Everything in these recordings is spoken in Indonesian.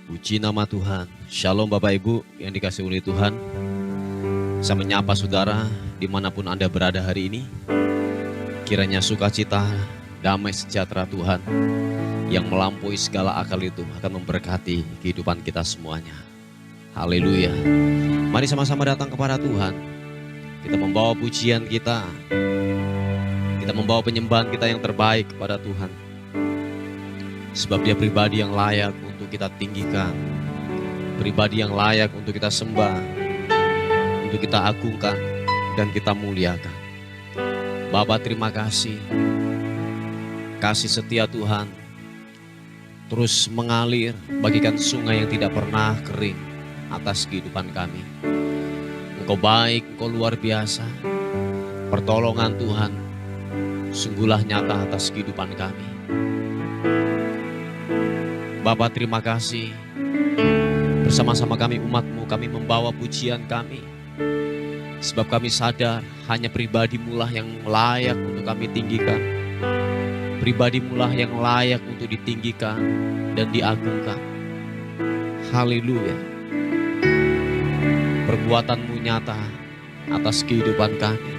Puji nama Tuhan. Shalom Bapak Ibu yang dikasihi oleh Tuhan. Saya menyapa saudara dimanapun Anda berada hari ini. Kiranya sukacita, damai sejahtera Tuhan yang melampaui segala akal itu akan memberkati kehidupan kita semuanya. Haleluya. Mari sama-sama datang kepada Tuhan. Kita membawa pujian kita. Kita membawa penyembahan kita yang terbaik kepada Tuhan. Sebab Dia pribadi yang layak untuk kita tinggikan, pribadi yang layak untuk kita sembah, untuk kita agungkan dan kita muliakan. Bapa, terima kasih. Kasih setia Tuhan terus mengalir bagikan sungai yang tidak pernah kering atas kehidupan kami. Engkau baik, Engkau luar biasa. Pertolongan Tuhan sungguhlah nyata atas kehidupan kami. Bapa, terima kasih. Bersama-sama kami umat-Mu, kami membawa pujian kami. Sebab kami sadar hanya pribadi-Mu lah yang layak untuk kami tinggikan. Pribadi-Mu lah yang layak untuk ditinggikan dan diagungkan. Haleluya. Perbuatan-Mu nyata atas kehidupan kami.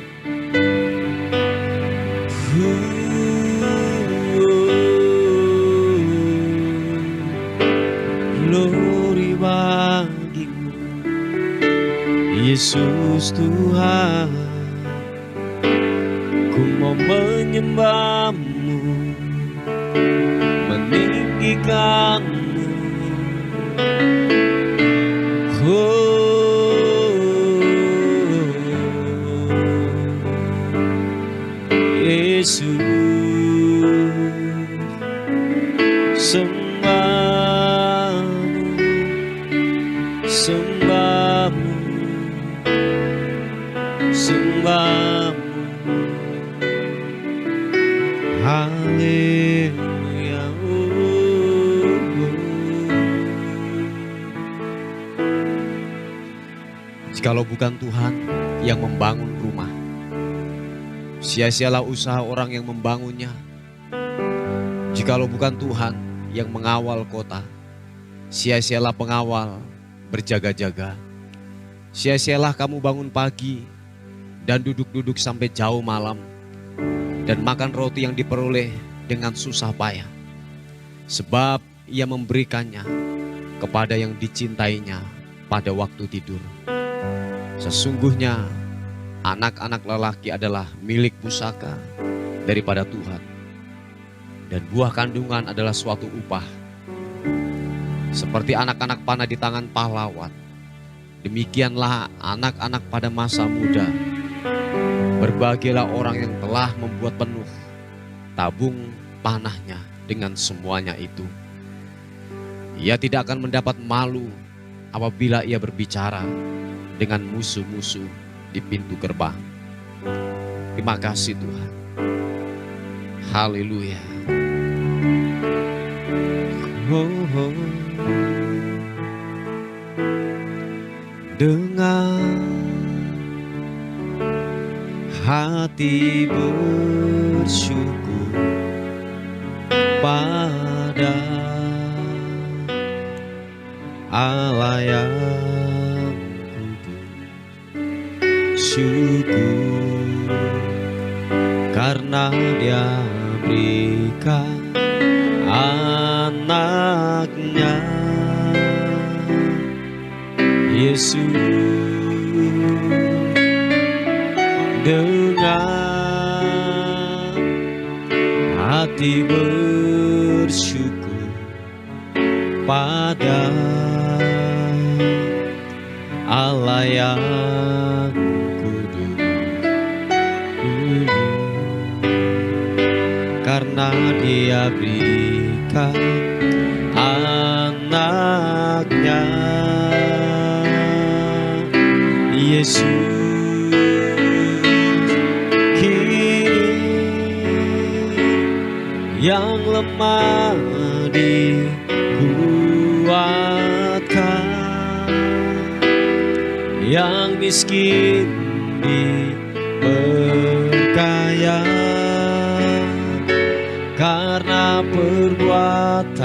Glory bagimu, Yesus Tuhan. Ku mau menyembah-Mu, meninggikan-Mu. Yesus, sembah-Mu, sembah-Mu. Haleluya. Jikalau bukan Tuhan yang membangun rumah, sia-sialah usaha orang yang membangunnya. Jikalau bukan Tuhan yang mengawal kota, sia-sialah pengawal berjaga-jaga. Sia-sialah kamu bangun pagi dan duduk-duduk sampai jauh malam dan makan roti yang diperoleh dengan susah payah. Sebab Ia memberikannya kepada yang dicintainya pada waktu tidur. Sesungguhnya anak-anak lelaki adalah milik pusaka daripada Tuhan, dan buah kandungan adalah suatu upah. Seperti anak-anak panah di tangan pahlawan, demikianlah anak-anak pada masa muda. Berbahagialah orang yang telah membuat penuh tabung panahnya dengan semuanya itu. Ia tidak akan mendapat malu apabila ia berbicara dengan musuh-musuh di pintu gerbang. Terima kasih Tuhan. Haleluya. Dengan hati bersyukur pada Allah yang kudus, syukur karena Dia berikan anaknya Yesus. Dengan hati bersyukur pada Allah yang kudus, karena Dia berikan anaknya Yesus. Yang lemah dikuatkan, yang miskin diperkaya, karena perbuatannya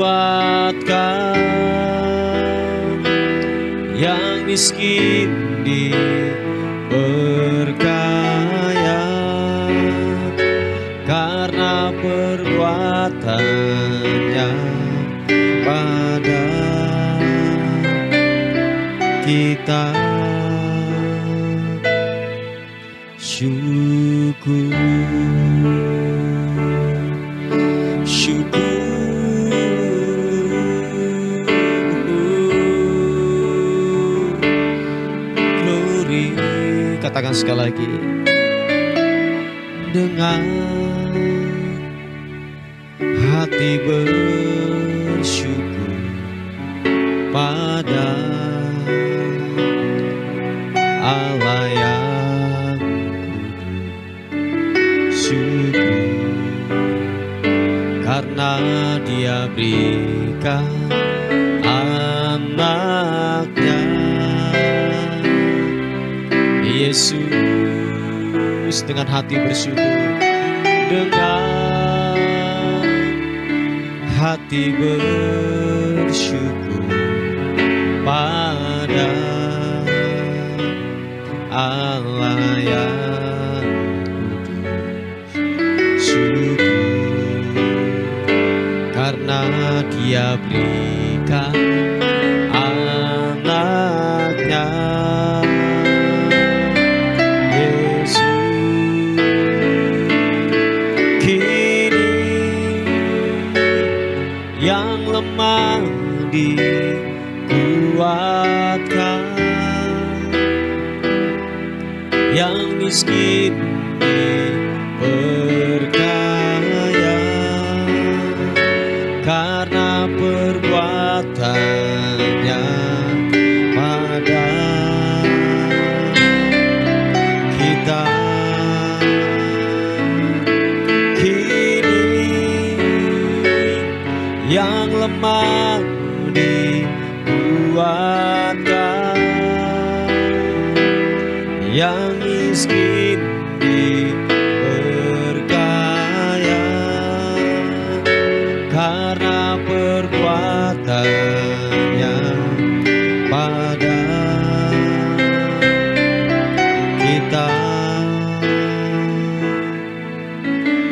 berkuatkan, yang miskin diperkaya karena perbuatannya pada kita. Syukur, glory. Katakan sekali lagi, dengan hati bersyukur pada Allah yang kudus. Syukur karena Dia berikan anaknya Yesus. Dengan hati bersyukur, dengan hati bersyukur pada Allah yang kudus. Syukur karena Dia berikan anaknya Yesus. Kini yang lemah dikuatkan, yang miskin diperkaya karena perbuatannya pada kita. Kini yang lemah dikuatkan, yang miskin diperkaya karena perbuatannya pada kita.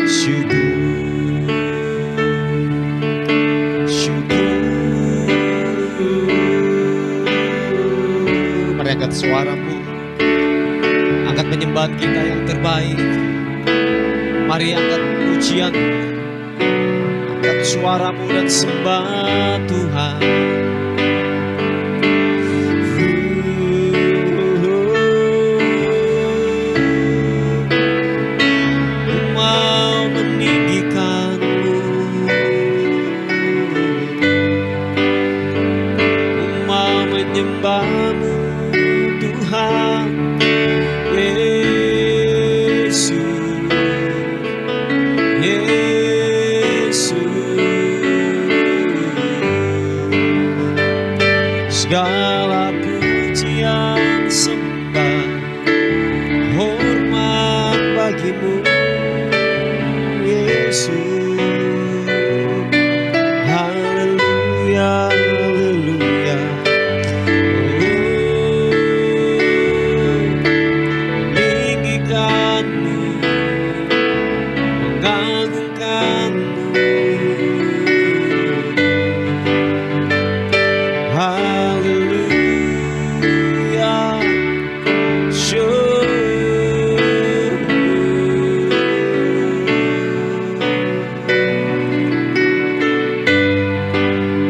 Syukur, syukur. Mari angkat suaramu, angkat penyembahan kita yang terbaik. Mari angkat pujian, angkat suaramu dan sembah Tuhan. Ku mau meninggikanmu, ku mau menyembahmu Tuhan Yesus, Yesus. Segala pujian sembah hormat bagimu Yesus. Haleluya, haleluya. Meninggikanmu, mengagungkanmu. Haleluya, syukur.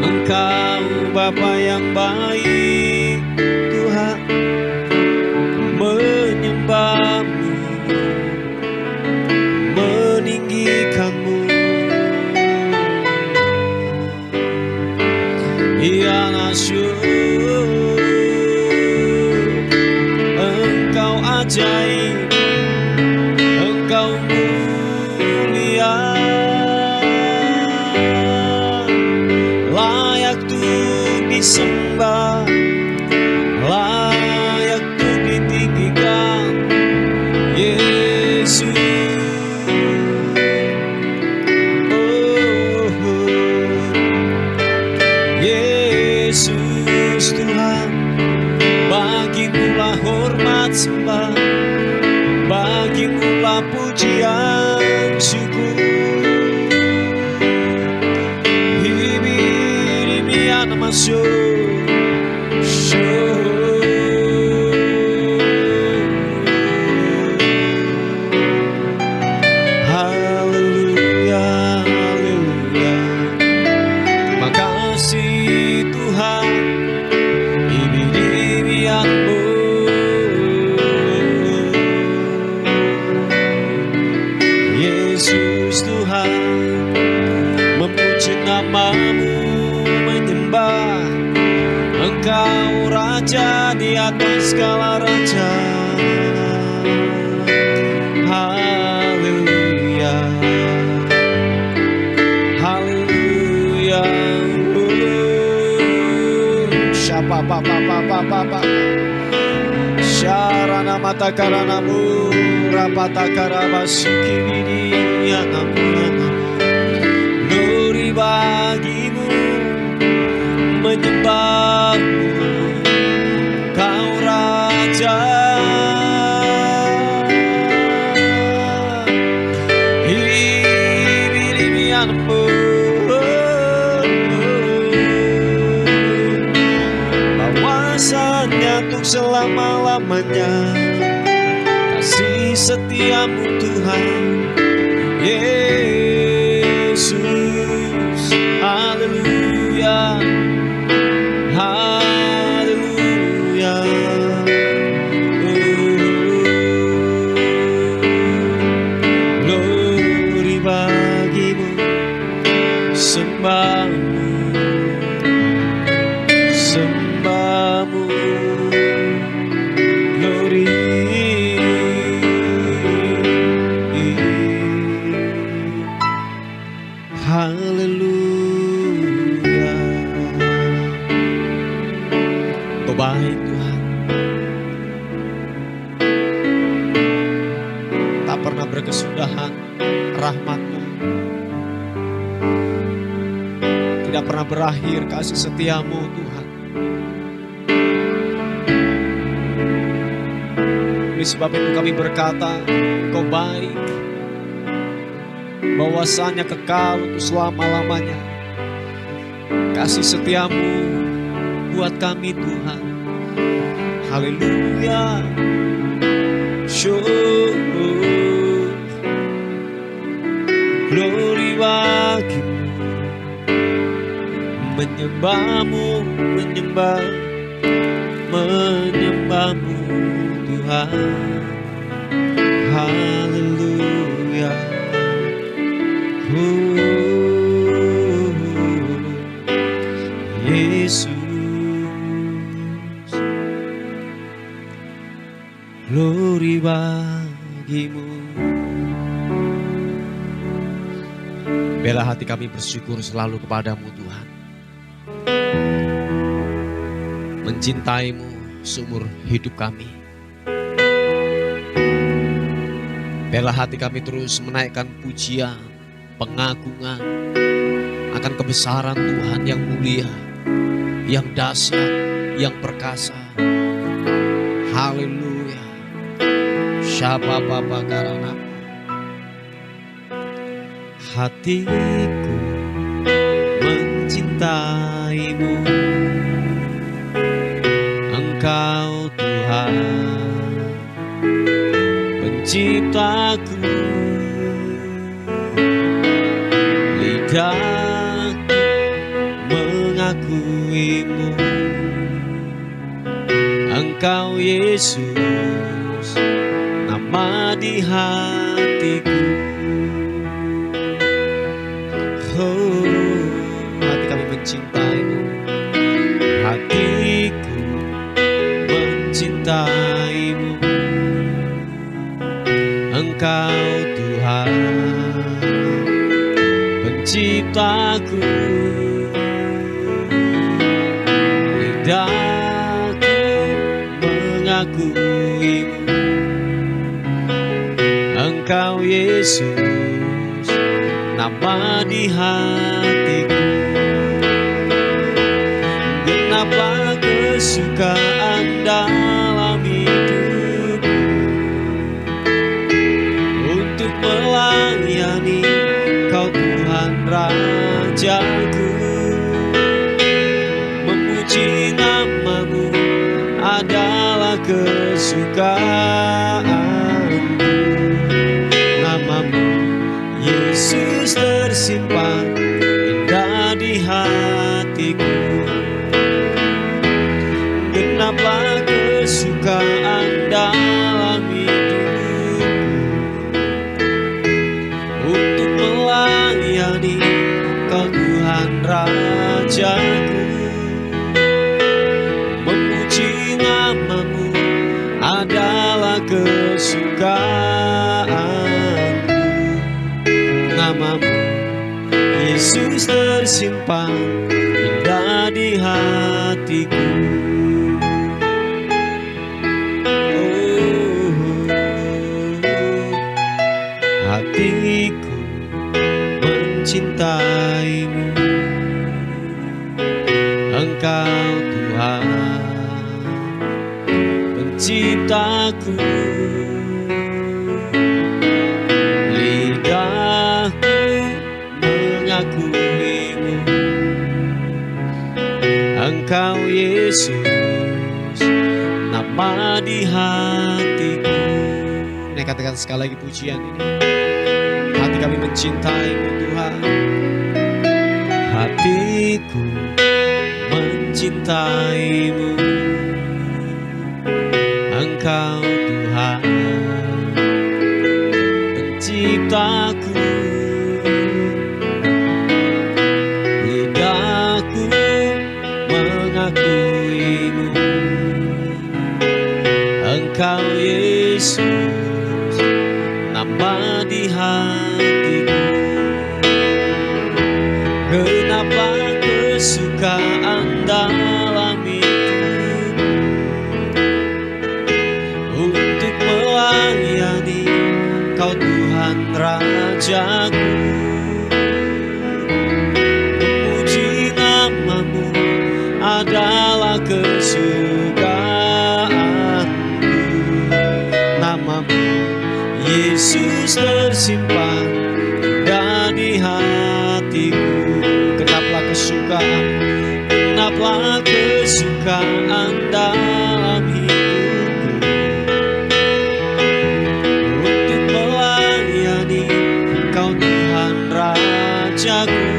Engkau Bapa yang baik Tuhan, menyembahmu, meninggikanmu. Ialah syukur, Engkau ajaib, Engkau mulia, layak untuk disembah, layak untuk ditinggikan Yesus. namasyo. Haleluya, haleluya. Terima kasih Tuhan, ibi-ibianmu. Yesus Tuhan, memuji namamu, menyembah Engkau Raja di atas segala raja. Haleluya, haleluya. Syapa papa syarana mata karanamu rapata karabasuki bidi anamu. Glory bagimu, menyembahmu, Kau Raja. Ibi-ibianmu, bahwasanya untuk selama-lamanya kasih setiamu Tuhan Yesus. Haleluya, haleluya. Glory bagimu, sembahmu, sembahmu. Glory. Haleluya. Kau baik Tuhan, tak pernah berkesudahan rahmat-Mu, tidak pernah berakhir kasih setia-Mu Tuhan. Oleh sebab itu kami berkata, Kau baik, bahwasanya kekal untuk selama-lamanya kasih setiamu buat kami Tuhan. Haleluya. Glory bagimu, menyembahmu, menyembahmu Tuhan. Haleluya. Yesus, glory bagimu. Bela hati kami bersyukur selalu kepadamu Tuhan, mencintaimu seumur hidup kami. Bela hati kami terus menaikkan pujian, pengagungan akan kebesaran Tuhan yang mulia, yang dahsyat, yang perkasa. Haleluya. Syapa papa karana. Hatiku mencintaimu, Engkau Tuhan penciptaku. Lidahku mengakuimu, Engkau Yesus, nama di hatiku. Oh, hati kami mencintaimu, hatiku mencintaimu, Engkau Tuhan penciptaku. Lidahku mengakuimu, Engkau Yesus, nama di hatiku. Genaplah kesukaan dalam hidupku untuk melayani Kau Tuhan Rajaku. adalah kesukaanku. Namamu Yesus tersimpan indah di hatiku. Genaplah kesukaan dalam hidupku untuk melayani Kau Tuhan Rajaku. Memuji namamu adalah kesukaanku. Namamu Yesus tersimpan indah di hatiku. Hatiku mencintaimu, Engkau Tuhan penciptaku. Lidahku mengakuimu, Engkau Yesus, nama di hatiku. Nih katakan sekali lagi pujian ini. Hati kami mencintaimu Tuhan. Hatiku mencintaimu, Engkau Tuhan penciptaku. Lidahku mengakuimu, Engkau Yesus, nama di hatiku. Genaplah kesukaan dalam hidupku untuk melayani Kau Tuhan Rajaku. Memuji namamu adalah kesukaanku. Namamu Yesus tersimpan indah di hatiku. Genaplah kesukaan, genaplah kesukaan dalam hidupku untuk melayani Kau Tuhan Rajaku.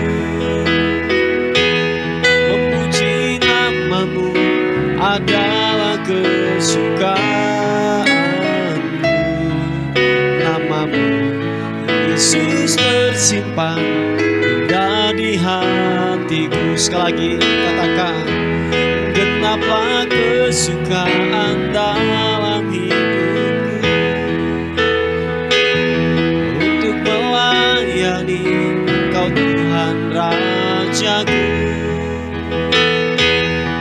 Memuji namamu adalah kesukaanku. Namamu Yesus tersimpan indah di hatiku. Sekali lagi katakan, genaplah kesukaan dalam hidupku untuk melayani Kau Tuhan Rajaku.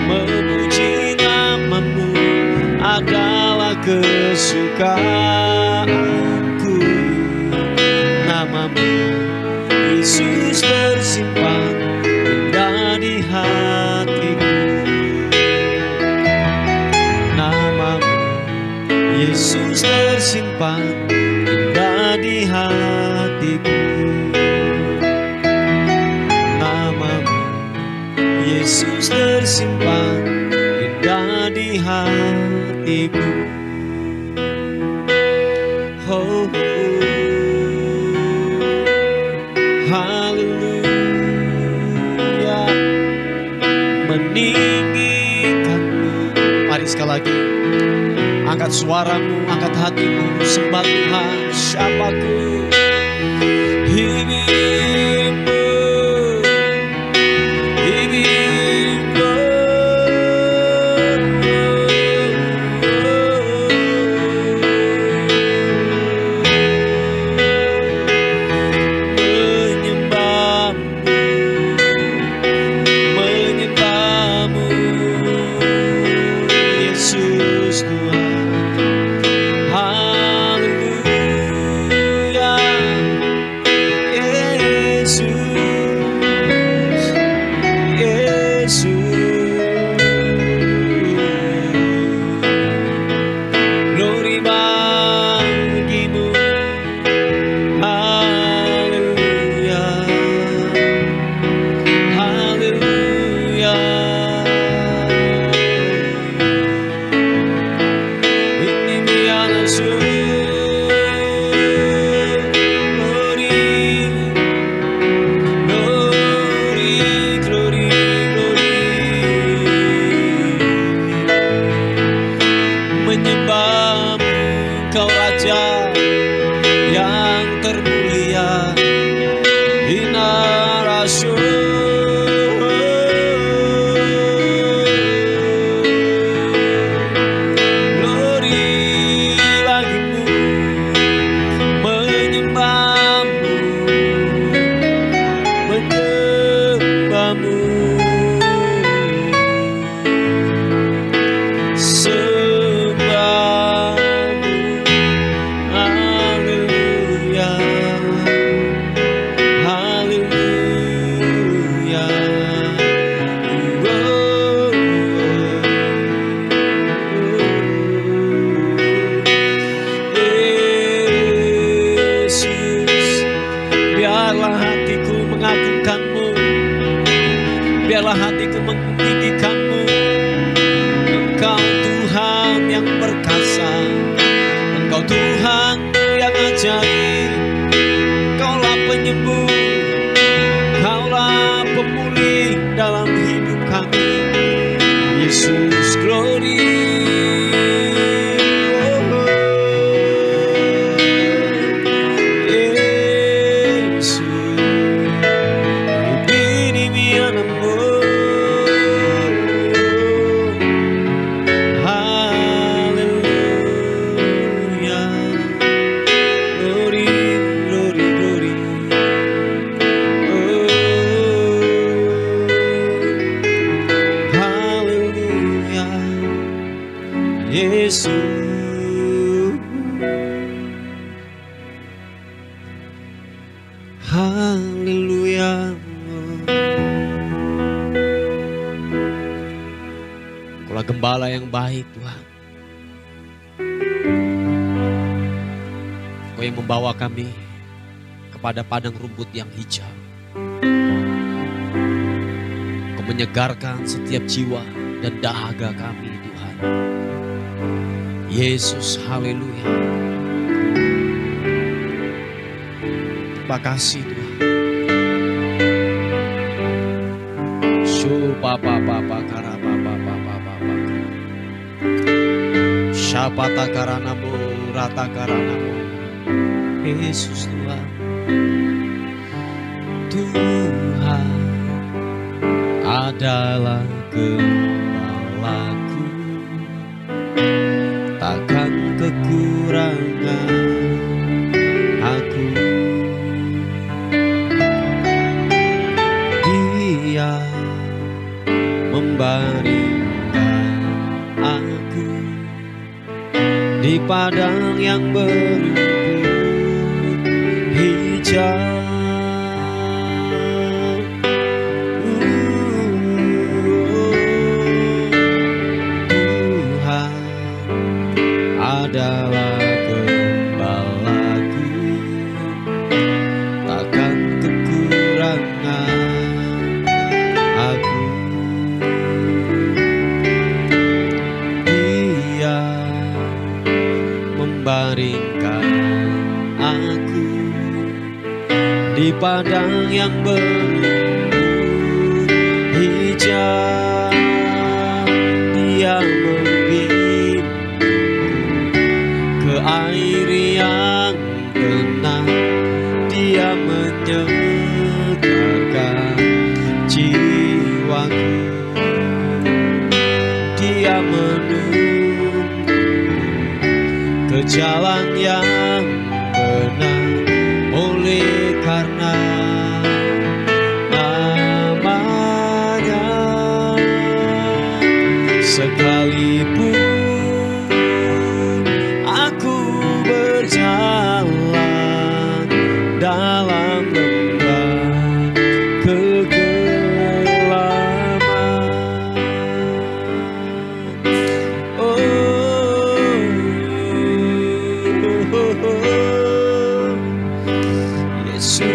Memuji namamu adalah kesukaanku. Namamu Yesus tersimpan indah di hatiku. Namamu Yesus tersimpan indah di hatiku. Namamu Yesus tersimpan indah di hatiku. Oh, haleluya, meninggikanmu. Mari sekali lagi angkat suaramu, angkat hatimu, sembah Tuhan. Siapaku hidupmu, hidupmu. Yesus Tuhan, haleluya. Biarlah hatiku meninggikan-Mu. Engkau Tuhan yang perkasa, Engkau Tuhan yang ajaib. Engkaulah penyembuh, Engkaulah pemulih dalam hidup kami. Yesus, glory. Haleluya. Engkaulah gembala yang baik, Tuhan. Engkau yang membawa kami kepada padang rumput yang hijau. Engkau menyegarkan setiap jiwa dan dahaga kami, Tuhan. Yesus, haleluya. Terima kasih, Tuhan. Syapata karanamu, rata karanamu. Yesus, Tuhan. Tuhan adalah gembalaku, takkan kekurangan aku. Dia membaringkan aku di padang yang berumput hijau. Tuhan adalah gembalaku, takkan kekurangan aku. Dia membaringkan aku di padang yang berumput hijau. Dia membimbing ke air yang tenang. Dia menyegarkan jiwaku. Dia menuntun ke jalan yang benar, oleh karena namanya. Sekalipun aku berjalan dalam lembah kegelapan, Yesus,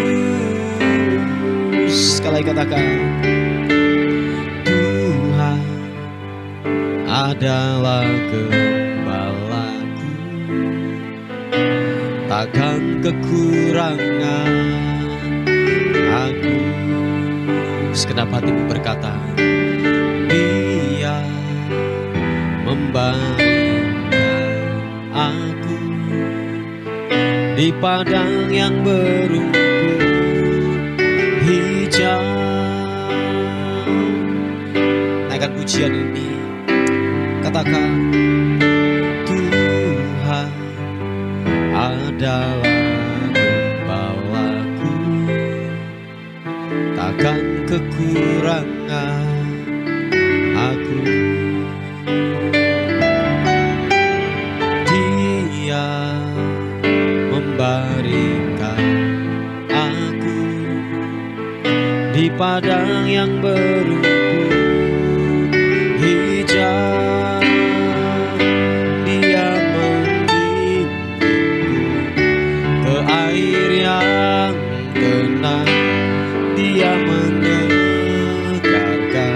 sekali katakan, Tuhan adalah gembalaku, takkan kekurangan aku. Segenap hatimu berkata, Dia membaringkan aku di padang yang berumput hijau. Naikkan pujian ini, katakan, Tuhan adalah gembalaku, takkan kekurangan aku. Dia membaringkan aku di padang yang berumput hijau. Dia membimbingku ke air yang tenang. Dia menyegarkan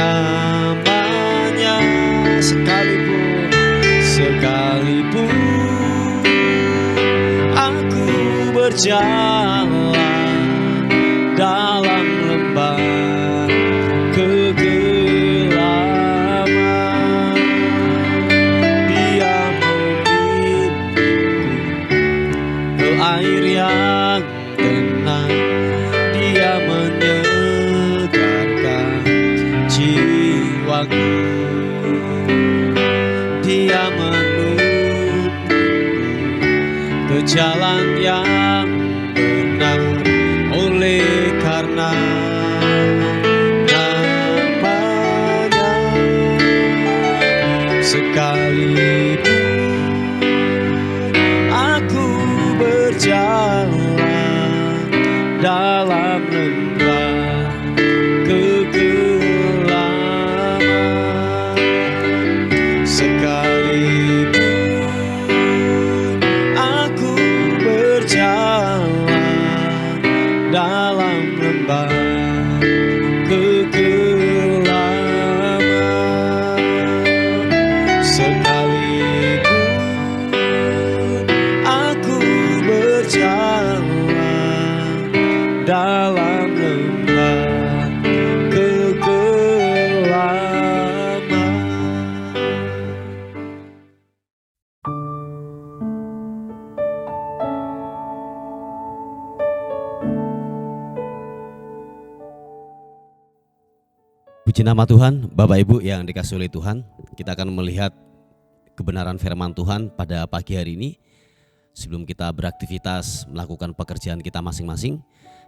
namanya, sekalipun aku berjalan dalam lembah kegelapan, Dia membimbingku ke air yang tenang, Dia menyegarkan jiwaku, Dia menuntunku ke jalan yang benar, oleh karena namanya. Sekalipun aku berjalan dalam lembah kegelapan, sekalipun aku berjalan dalam lembah kegelapan, sekalipun aku berjalan dalam lembah kegelapan. Puji nama Tuhan, Bapak Ibu yang dikasihi oleh Tuhan. Kita akan melihat kebenaran firman Tuhan pada pagi hari ini. Sebelum kita beraktivitas melakukan pekerjaan kita masing-masing,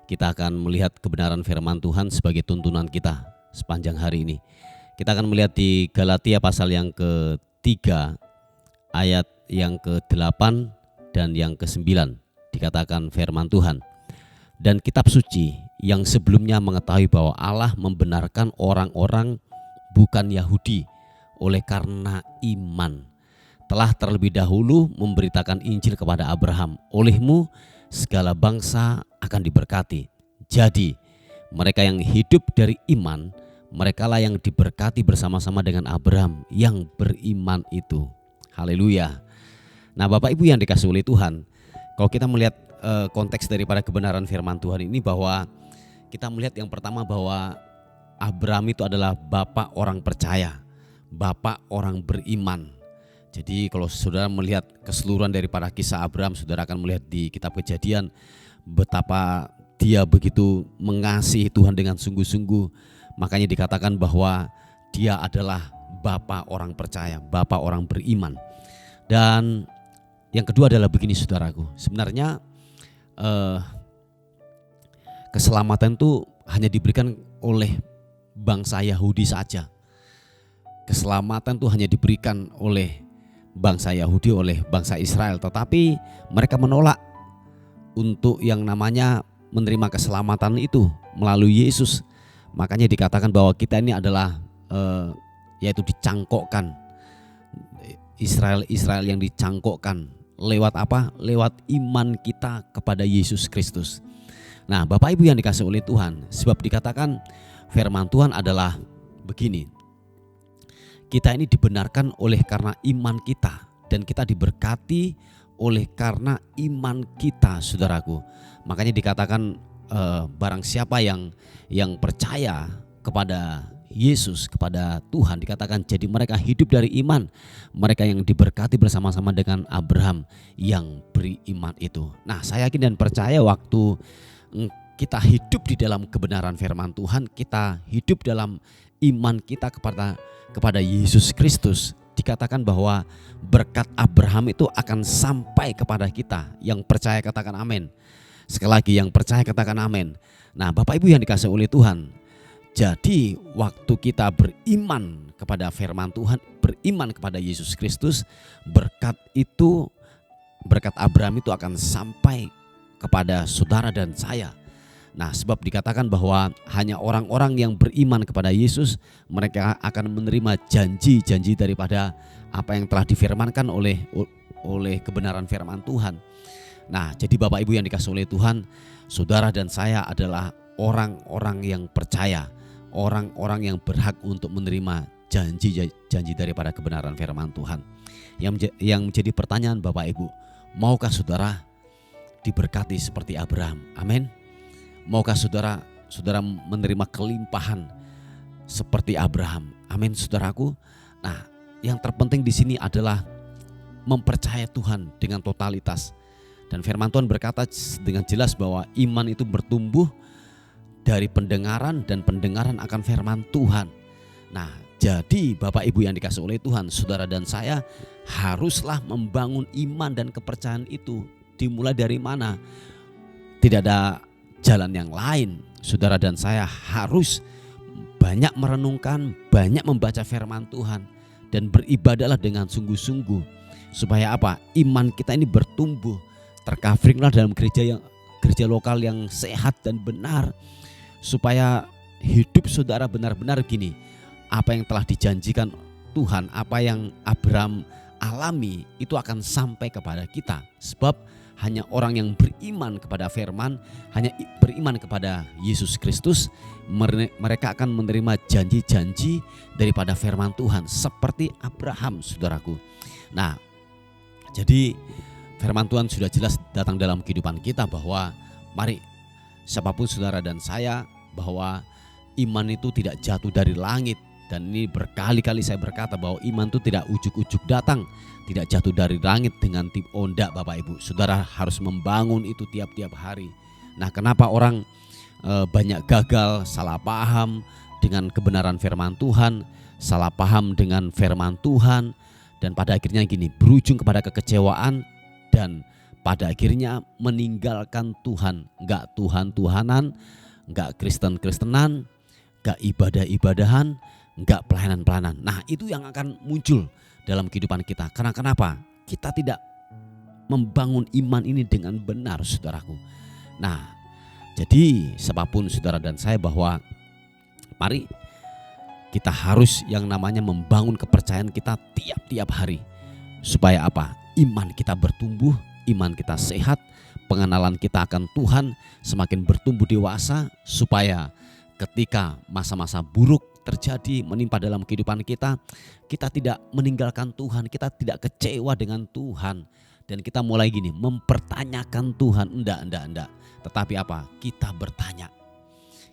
kita akan melihat kebenaran firman Tuhan sebagai tuntunan kita sepanjang hari ini. Kita akan melihat di Galatia pasal yang ke-3 ayat yang ke-8 dan yang ke-9, dikatakan firman Tuhan. Dan kitab suci yang sebelumnya mengetahui bahwa Allah membenarkan orang-orang bukan Yahudi oleh karena iman, telah terlebih dahulu memberitakan Injil kepada Abraham. Olehmu segala bangsa akan diberkati. Jadi mereka yang hidup dari iman, merekalah yang diberkati bersama-sama dengan Abraham yang beriman itu. Haleluya. Nah, Bapak Ibu yang dikasihi oleh Tuhan, kalau kita melihat konteks daripada kebenaran firman Tuhan ini, bahwa kita melihat yang pertama bahwa Abraham itu adalah bapak orang percaya, bapak orang beriman. Jadi kalau saudara melihat keseluruhan daripada kisah Abraham, saudara akan melihat di kitab Kejadian betapa dia begitu mengasihi Tuhan dengan sungguh-sungguh. Makanya dikatakan bahwa dia adalah bapak orang percaya, bapak orang beriman. Dan yang kedua adalah begini saudaraku, sebenarnya keselamatan itu hanya diberikan oleh bangsa Yahudi saja. Keselamatan itu hanya diberikan oleh bangsa Yahudi, oleh bangsa Israel. Tetapi mereka menolak untuk yang namanya menerima keselamatan itu melalui Yesus. Makanya dikatakan bahwa kita ini adalah yaitu dicangkokkan, Israel yang dicangkokkan. Lewat apa? Lewat iman kita kepada Yesus Kristus. Nah, Bapak Ibu yang dikasihi oleh Tuhan, sebab dikatakan firman Tuhan adalah begini. Kita ini dibenarkan oleh karena iman kita, dan kita diberkati oleh karena iman kita, saudaraku. Makanya dikatakan barang siapa yang percaya kepada Yesus, kepada Tuhan, dikatakan jadi mereka hidup dari iman, mereka yang diberkati bersama-sama dengan Abraham yang beriman itu. Nah, saya yakin dan percaya waktu kita hidup di dalam kebenaran firman Tuhan, kita hidup dalam iman kita kepada Yesus Kristus, dikatakan bahwa berkat Abraham itu akan sampai kepada kita. Yang percaya katakan amin. Sekali lagi, yang percaya katakan amin. Nah, Bapak Ibu yang dikasihi oleh Tuhan, jadi waktu kita beriman kepada firman Tuhan, beriman kepada Yesus Kristus, berkat Abraham itu akan sampai kepada saudara dan saya. Nah, sebab dikatakan bahwa hanya orang-orang yang beriman kepada Yesus, mereka akan menerima janji-janji daripada apa yang telah difirmankan oleh kebenaran firman Tuhan. Nah, jadi Bapak Ibu yang dikasihi oleh Tuhan, saudara dan saya adalah orang-orang yang percaya, orang-orang yang berhak untuk menerima janji daripada kebenaran firman Tuhan. Yang menjadi pertanyaan Bapak Ibu, maukah saudara diberkati seperti Abraham? Amin. Maukah saudara menerima kelimpahan seperti Abraham? Amin, saudaraku. Nah, yang terpenting di sini adalah mempercayai Tuhan dengan totalitas. Dan firman Tuhan berkata dengan jelas bahwa iman itu bertumbuh dari pendengaran, dan pendengaran akan firman Tuhan. Nah, jadi Bapak Ibu yang dikasihi oleh Tuhan, saudara dan saya haruslah membangun iman dan kepercayaan itu. Dimulai dari mana? Tidak ada jalan yang lain. Saudara dan saya harus banyak merenungkan, banyak membaca firman Tuhan, dan beribadahlah dengan sungguh-sungguh. Supaya apa? Iman kita ini bertumbuh. Tercoveringlah dalam gereja lokal yang sehat dan benar. Supaya hidup saudara benar-benar gini, apa yang telah dijanjikan Tuhan, apa yang Abraham alami itu akan sampai kepada kita. Sebab hanya orang yang beriman kepada firman, hanya beriman kepada Yesus Kristus, mereka akan menerima janji-janji daripada firman Tuhan seperti Abraham, saudaraku. Nah, jadi firman Tuhan sudah jelas datang dalam kehidupan kita bahwa mari siapapun saudara dan saya, bahwa iman itu tidak jatuh dari langit. Dan ini berkali-kali saya berkata bahwa iman itu tidak ujuk-ujuk datang, tidak jatuh dari langit dengan tip ondak Bapak Ibu. Saudara harus membangun itu tiap-tiap hari. Nah, kenapa orang banyak gagal, salah paham dengan kebenaran firman Tuhan, salah paham dengan firman Tuhan, dan pada akhirnya gini, berujung kepada kekecewaan dan pada akhirnya meninggalkan Tuhan. Enggak Tuhan-Tuhanan, enggak Kristen-Kristenan, enggak ibadah-ibadahan, enggak pelayanan-pelayanan. Nah, itu yang akan muncul dalam kehidupan kita. Karena kenapa? Kita tidak membangun iman ini dengan benar, saudaraku. Nah, jadi siapapun saudara dan saya, bahwa mari kita harus yang namanya membangun kepercayaan kita tiap-tiap hari. Supaya apa? Iman kita bertumbuh, iman kita sehat, pengenalan kita akan Tuhan semakin bertumbuh dewasa, supaya ketika masa-masa buruk terjadi menimpa dalam kehidupan kita, kita tidak meninggalkan Tuhan, kita tidak kecewa dengan Tuhan, dan kita mulai gini mempertanyakan Tuhan. Enggak. Tetapi apa? Kita bertanya.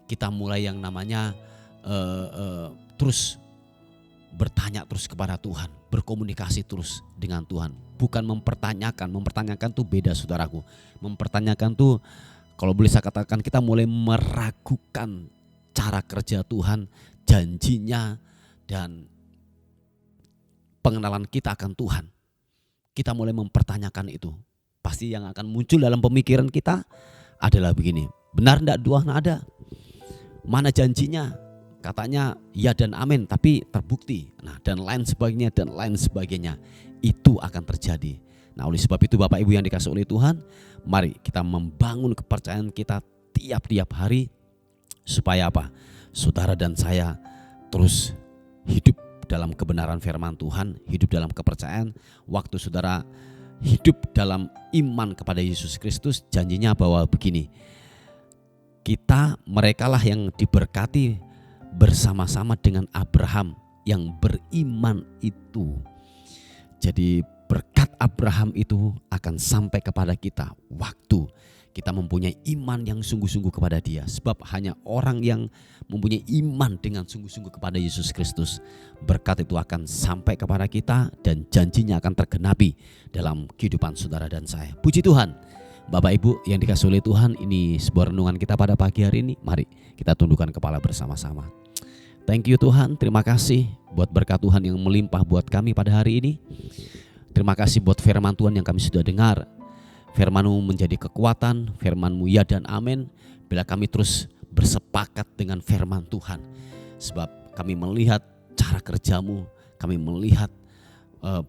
Kita mulai yang namanya terus bertanya terus kepada Tuhan, berkomunikasi terus dengan Tuhan. Bukan mempertanyakan tuh beda, saudaraku. Mempertanyakan tuh, kalau boleh saya katakan, kita mulai meragukan cara kerja Tuhan, janjinya, dan pengenalan kita akan Tuhan. Kita mulai mempertanyakan itu. Pasti yang akan muncul dalam pemikiran kita adalah begini, benar enggak dua nada? Mana janjinya? Katanya ya dan amin, tapi terbukti. Nah, dan lain sebagainya. Itu akan terjadi. Nah, oleh sebab itu Bapak Ibu yang dikasihi oleh Tuhan, mari kita membangun kepercayaan kita tiap-tiap hari. Supaya apa? Saudara dan saya terus hidup dalam kebenaran firman Tuhan, hidup dalam kepercayaan. Waktu saudara hidup dalam iman kepada Yesus Kristus, janjinya bahwa begini, merekalah yang diberkati bersama-sama dengan Abraham yang beriman itu. Jadi berkat Abraham itu akan sampai kepada kita waktu kita mempunyai iman yang sungguh-sungguh kepada Dia. Sebab hanya orang yang mempunyai iman dengan sungguh-sungguh kepada Yesus Kristus, berkat itu akan sampai kepada kita dan janjinya akan tergenapi dalam kehidupan saudara dan saya. Puji Tuhan. Bapak Ibu yang dikasihi oleh Tuhan, ini sebuah renungan kita pada pagi hari ini. Mari kita tundukkan kepala bersama-sama. Thank you Tuhan, terima kasih buat berkat Tuhan yang melimpah buat kami pada hari ini. Terima kasih buat firman Tuhan yang kami sudah dengar. Firman-Mu menjadi kekuatan, firman-Mu ya dan amin, bila kami terus bersepakat dengan firman Tuhan. Sebab kami melihat cara kerja-Mu, kami melihat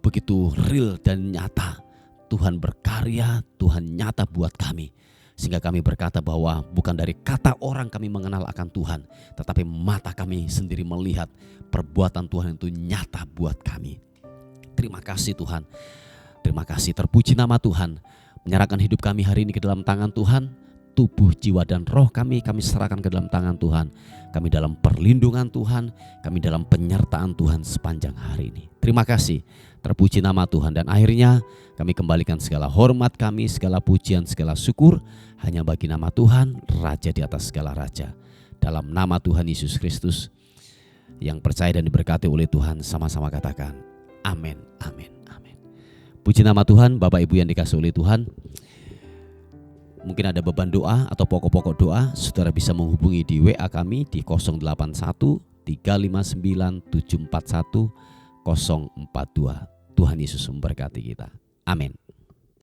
begitu real dan nyata. Tuhan berkarya, Tuhan nyata buat kami. Sehingga kami berkata bahwa bukan dari kata orang kami mengenal akan Tuhan, tetapi mata kami sendiri melihat perbuatan Tuhan itu nyata buat kami. Terima kasih Tuhan. Terima kasih, terpuji nama Tuhan. Menyerahkan hidup kami hari ini ke dalam tangan Tuhan. tubuh, jiwa, dan roh kami serahkan ke dalam tangan Tuhan. Kami dalam perlindungan Tuhan, kami dalam penyertaan Tuhan sepanjang hari ini. Terima kasih, terpuji nama Tuhan. Dan akhirnya kami kembalikan segala hormat kami, segala pujian, segala syukur hanya bagi nama Tuhan, Raja di atas segala raja. Dalam nama Tuhan Yesus Kristus, yang percaya dan diberkati oleh Tuhan, sama-sama katakan amin, amin, amin. Puji nama Tuhan. Bapak Ibu yang dikasihi oleh Tuhan, mungkin ada beban doa atau pokok-pokok doa, saudara bisa menghubungi di WA kami di 081 359 741 042. Tuhan Yesus memberkati kita. Amin.